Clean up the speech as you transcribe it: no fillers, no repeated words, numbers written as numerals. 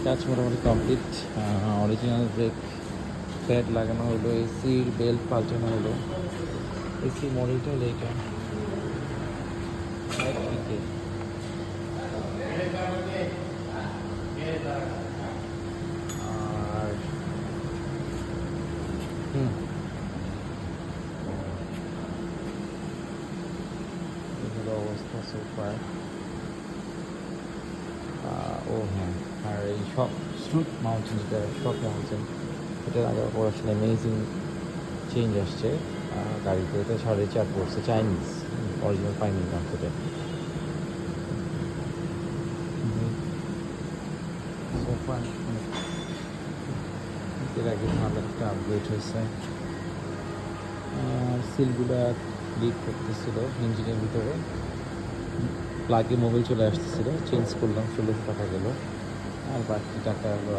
কাজ মোটামুটি complete. Original brake pad লাগানো হলো, এসির বেল্ট পাল্টানো হলো। এসি মডেলটা হলো এটা 5 আর এগুলো অবস্থা সুপার। ও হ্যাঁ, আর এই শক স্ট্রুট মাউন্টেন, যেটা শক মাউন্টেন, এটার আগে আসলে অ্যামেজিং চেঞ্জ আসছে গাড়িতে। এটা 4.5 পড়ছে, চাইনিজ, অরিজিনাল পাইনি মার্কেটে। সোফা এর আগে ভালো একটা আপগ্রেড হয়েছে। সিলগুলা লিক করতেছিল ইঞ্জিনের ভিতরে, প্লাগে মোবাইল চলে আসতেছিল, চেঞ্জ করলাম, 1600 টাকা গেল। আর বাকি টাকা হলো